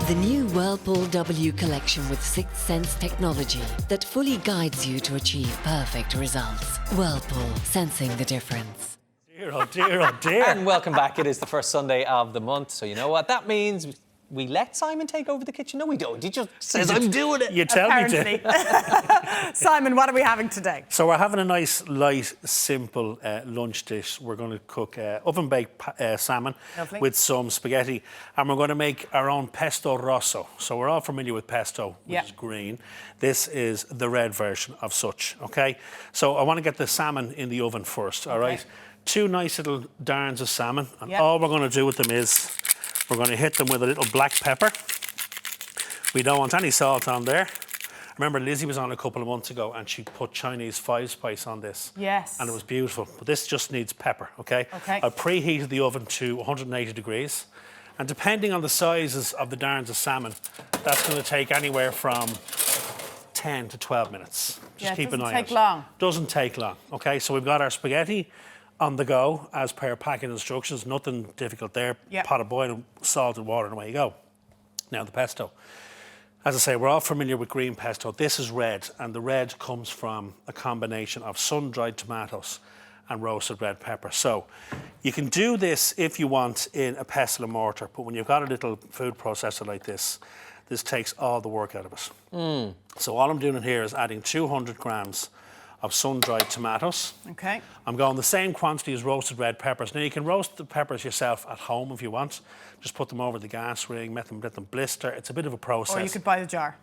The new Whirlpool W collection with Sixth Sense technology that fully guides you to achieve perfect results. Whirlpool, sensing the difference. Dear, oh dear, oh dear. And welcome back. It is the first Sunday of the month, so you know what that means. We let Simon take over the kitchen. No, we don't. He just says, I'm doing it. You tell me to. Simon, what are we having today? So we're having a nice, light, simple lunch dish. We're going to cook oven-baked salmon Lovely. with some spaghetti. And we're going to make our own Pesto Rosso. So we're all familiar with pesto, which is green. This is the red version of such, OK? So I want to get the salmon in the oven first, all right? 2 nice little darns of salmon. And all we're going to do with them is we're going to hit them with a little black pepper. We don't want any salt on there. Remember, Lizzie was on a couple of months ago and she put Chinese 5-spice on this. Yes. And it was beautiful. But this just needs pepper, OK? OK. I preheated the oven to 180 degrees. And depending on the sizes of the darns of salmon, that's going to take anywhere from 10 to 12 minutes. Just keep an eye on it. Doesn't take long. Doesn't take long, OK? So we've got our spaghetti on the go, as per packing instructions. Nothing difficult there. Pot of boiling salt and water, and away you go. Now the pesto. As I say, we're all familiar with green pesto. This is red, and the red comes from a combination of sun-dried tomatoes and roasted red pepper. So you can do this if you want in a pestle and mortar, but when you've got a little food processor like this, this takes all the work out of it. So all I'm doing here is adding 200 grams of sun-dried tomatoes. OK. I'm going the same quantity as roasted red peppers. Now, you can roast the peppers yourself at home if you want. Just put them over the gas ring, let them blister. It's a bit of a process. Or you could buy the jar.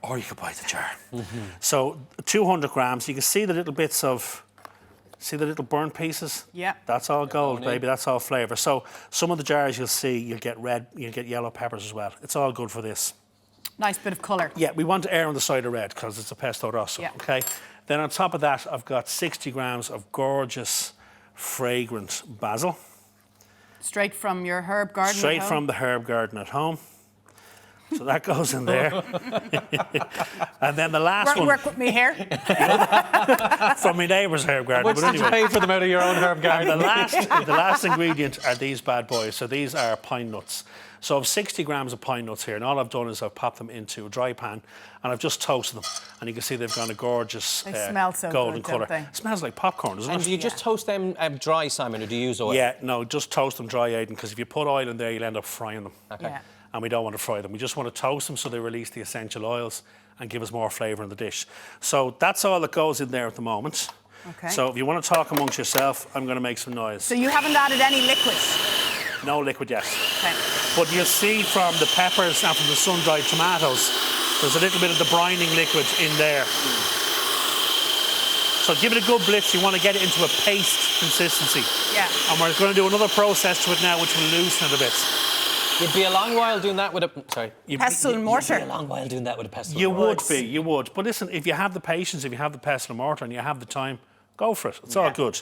So 200 grams. You can see the little bits of, see the little burnt pieces? Yeah. That's all gold, baby. That's all flavour. So some of the jars you'll see, you'll get red, you'll get yellow peppers as well. It's all good for this. Nice bit of colour. Yeah, we want to err on the side of red because it's a Pesto Rosso, OK? Then on top of that, I've got 60 grams of gorgeous, fragrant basil. Straight from your herb garden Straight from the herb garden at home. So that goes in there. And then the last one... Work with me here. From my neighbour's herb garden. What's did you pay for them out of your own herb garden? And the last ingredient are these bad boys. So these are pine nuts. So I've 60 grams of pine nuts here, and all I've done is I've popped them into a dry pan, and I've just toasted them. And you can see they've gone a gorgeous smell so golden good, colour. don't they? It smells like popcorn, doesn't it? And do you just toast them dry, Simon, or do you use oil? Yeah, no, just toast them dry, Aidan, because if you put oil in there, you'll end up frying them. Okay. Yeah. And we don't want to fry them. We just want to toast them so they release the essential oils and give us more flavour in the dish. So that's all that goes in there at the moment. OK. So if you want to talk amongst yourself, I'm going to make some noise. So you haven't added any liquid? No liquid yet. OK. But you'll see from the peppers and from the sun-dried tomatoes, there's a little bit of the brining liquid in there. So give it a good blitz. You want to get it into a paste consistency. Yeah. And we're going to do another process to it now, which will loosen it a bit. You'd be a long while doing that with a... Sorry. Pestle and mortar. You'd be a long while doing that with a pestle. You would. But listen, if you have the patience, if you have the pestle and mortar and you have the time, go for it. It's all good.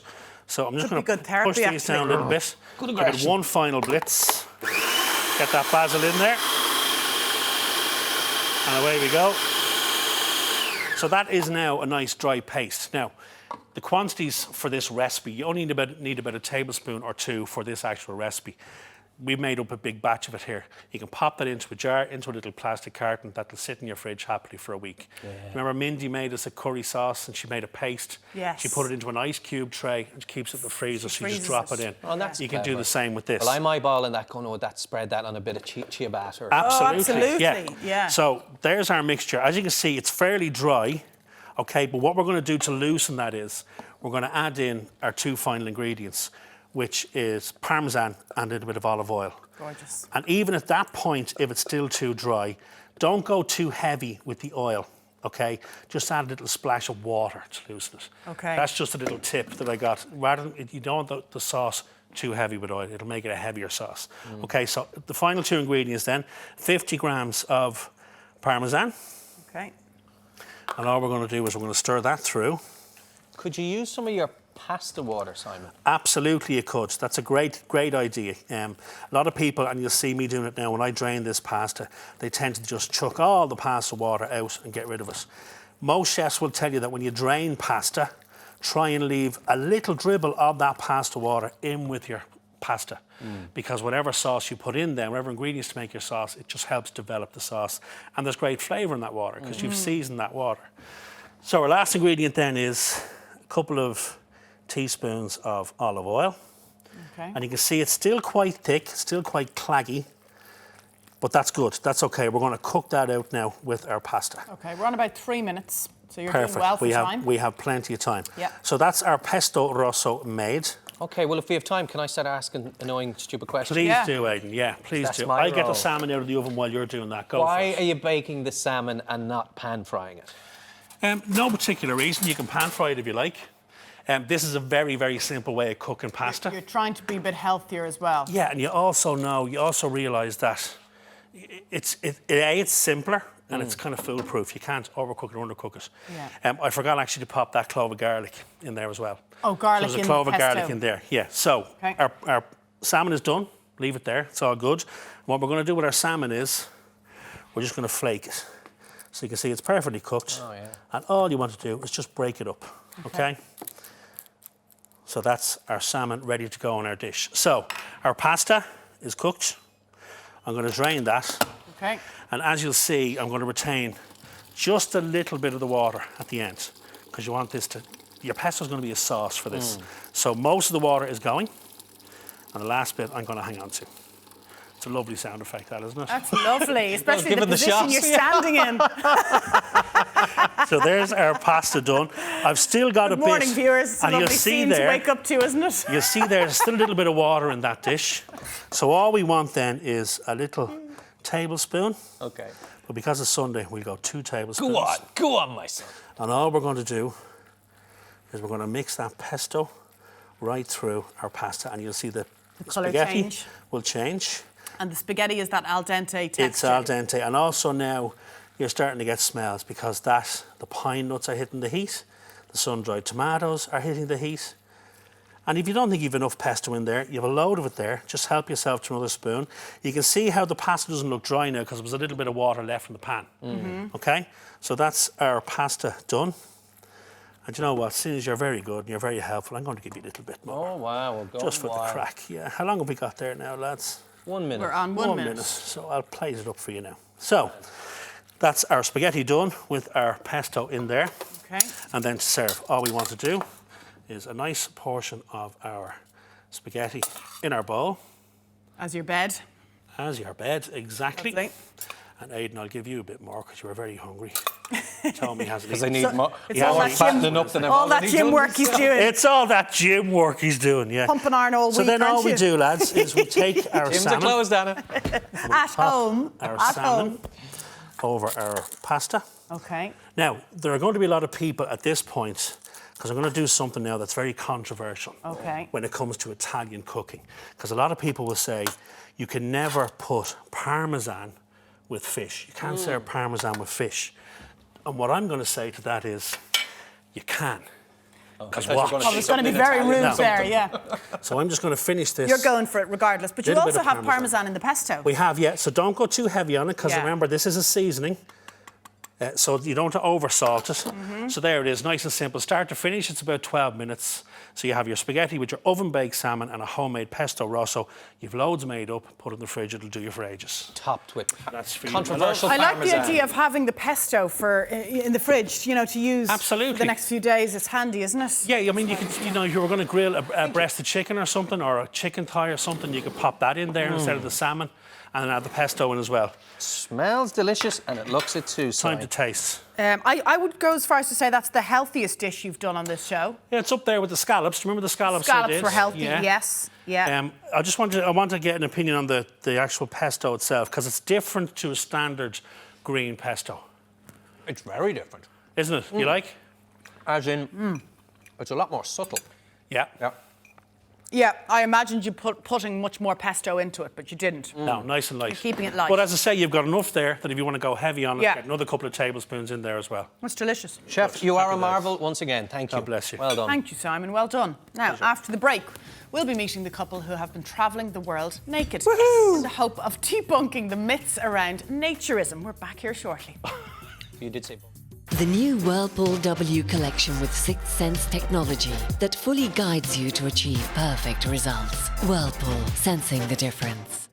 So I'm just going to push these down a little bit. Good Give aggression. it one final blitz. Get that basil in there. And away we go. So that is now a nice dry paste. Now, the quantities for this recipe, you only need about a tablespoon or 2 for this actual recipe. We've made up a big batch of it here. You can pop that into a jar, into a little plastic carton that'll sit in your fridge happily for a week. Remember Mindy made us a curry sauce and she made a paste. Yes. She put it into an ice cube tray and she keeps it in the freezer, so you just drop it in. Oh, that's you can do the same with this. Well, I'm eyeballing that, going, spread that on a bit of chia batter. Absolutely. Yeah. So there's our mixture. As you can see, it's fairly dry. Okay, but what we're going to do to loosen that is we're going to add in our 2 final ingredients, which is Parmesan and a little bit of olive oil. Gorgeous. And even at that point, if it's still too dry, don't go too heavy with the oil, okay? Just add a little splash of water to loosen it. Okay. That's just a little tip that I got. Rather than, you don't want the sauce too heavy with oil. It'll make it a heavier sauce. Okay, so the final 2 ingredients then, 50 grams of Parmesan. Okay. And all we're going to do is we're going to stir that through. Could you use some of your pasta water, Simon? Absolutely you could. That's a great idea. A lot of people, and you'll see me doing it now, when I drain this pasta, they tend to just chuck all the pasta water out and get rid of it. Most chefs will tell you that when you drain pasta, try and leave a little dribble of that pasta water in with your pasta. Because whatever sauce you put in there, whatever ingredients to make your sauce, it just helps develop the sauce. And there's great flavour in that water because you've seasoned that water. So our last ingredient then is a couple of teaspoons of olive oil. Okay. And you can see it's still quite thick, still quite claggy, but that's good, that's okay. We're going to cook that out now with our pasta. Okay, we're on about 3 minutes, so you're Perfect. doing well for we time. We have plenty of time. Yeah. So that's our pesto rosso made. Okay, well, if we have time, can I start asking annoying, stupid questions? Please Yeah. do, Aidan. Yeah, please That's do. my I'll get the role. salmon out of the oven while you're doing that. Go Why for are you baking the salmon and not pan frying it? it. No particular reason. You can pan fry it if you like. This is a very, very simple way of cooking pasta. You're trying to be a bit healthier as well. Yeah, and you also realise that it's simpler and it's kind of foolproof. You can't overcook it or undercook it. Yeah. I forgot actually to pop that clove of garlic in there as well. Oh, garlic so there's in a clove the of garlic pesto. in there. Yeah. So Okay. our salmon is done. Leave it there. It's all good. What we're going to do with our salmon is we're just going to flake it. So you can see it's perfectly cooked. Oh, yeah. And all you want to do is just break it up. Okay. So that's our salmon ready to go on our dish. So our pasta is cooked. I'm going to drain that. Okay. And as you'll see, I'm going to retain just a little bit of the water at the end because you want this to, your pesto is going to be a sauce for this. So most of the water is going and the last bit I'm going to hang on to. It's a lovely sound effect, that, isn't it? That's lovely, especially the given the position shots. you're standing in. So there's our pasta done. I've still got a Good bit. morning, viewers. It's a And you'll lovely see scene there, to wake up to, isn't it? you'll see there's still a little bit of water in that dish. So all we want then is a little tablespoon. Okay. But because it's Sunday, we'll go 2 tablespoons. Go on, my son. And all we're going to do is we're going to mix that pesto right through our pasta, and you'll see the colour spaghetti change. will change. And the spaghetti is that al dente texture. It's al dente, and also now you're starting to get smells because the pine nuts are hitting the heat, the sun-dried tomatoes are hitting the heat. And if you don't think you've enough pesto in there, you have a load of it there. Just help yourself to another spoon. You can see how the pasta doesn't look dry now because there was a little bit of water left in the pan. Okay, so that's our pasta done. And you know what? Since you're very good and you're very helpful, I'm going to give you a little bit more. Oh, wow. We'll go Just for wild. the crack. Yeah. How long have we got there now, lads? 1 minute. We're on 1 minute. So I'll plate it up for you now. So that's our spaghetti done with our pesto in there. Okay. And then to serve, all we want to do is a nice portion of our spaghetti in our bowl. As your bed. As your bed, exactly. Lovely. And Aidan, I'll give you a bit more because you were very hungry. Told me he hasn't Because I eaten. need more. Yeah, all well, that fattening up than I've All that already gym done. work he's doing. It's all that gym work he's doing, yeah. Pumping iron all So week, then all aren't we you? do, lads, is we take our Gyms are salmon, closed, Anna. At home. our At salmon home. over our pasta. Okay. Now, there are going to be a lot of people at this point, because I'm going to do something now that's very controversial Okay. when it comes to Italian cooking. Because a lot of people will say you can never put Parmesan with fish. You can't serve Parmesan with fish. And what I'm going to say to that is, you can. Because watch. Oh, it's going to be very rude there, yeah. So I'm just going to finish this. You're going for it regardless. But you Little bit also of have Parmesan. Parmesan in the pesto. We have, yeah. So don't go too heavy on it, because Yeah. remember, this is a seasoning. So you don't want to over-salt it. So there it is, nice and simple. Start to finish, it's about 12 minutes. So you have your spaghetti with your oven-baked salmon and a homemade pesto rosso. You've loads made up, put it in the fridge, it'll do you for ages. Topped with That's for you. controversial I like Parmesan. the idea of having the pesto for in the fridge, you know, to use Absolutely. for the next few days. It's handy, isn't it? Yeah, I mean, you could, you know, if you were going to grill a breast of chicken or something, or a chicken thigh or something, you could pop that in there instead of the salmon, and then add the pesto in as well. Smells delicious and it looks it too. Time Si. to taste. I would go as far as to say that's the healthiest dish you've done on this show. Yeah, it's up there with the scallops. Do you remember the scallops I Scallops did? were healthy, Yeah. yes. Yeah. I want to get an opinion on the actual pesto itself, because it's different to a standard green pesto, It's very different. isn't it? You like? As in, it's a lot more subtle. Yeah. Yeah. Yeah, I imagined you putting much more pesto into it, but you didn't. No, nice and light. You're keeping it light. But as I say, you've got enough there that if you want to go heavy on it, Yeah. get another couple of tablespoons in there as well. It's delicious. Chef, you are a Happy days. marvel once again. Thank you. God bless you. Well done. Thank you, Simon. Well done. Now, after the break, we'll be meeting the couple who have been travelling the world naked in the hope of debunking the myths around naturism. We're back here shortly. You did say. The new Whirlpool W collection with sixth sense technology that fully guides you to achieve perfect results. Whirlpool, sensing the difference.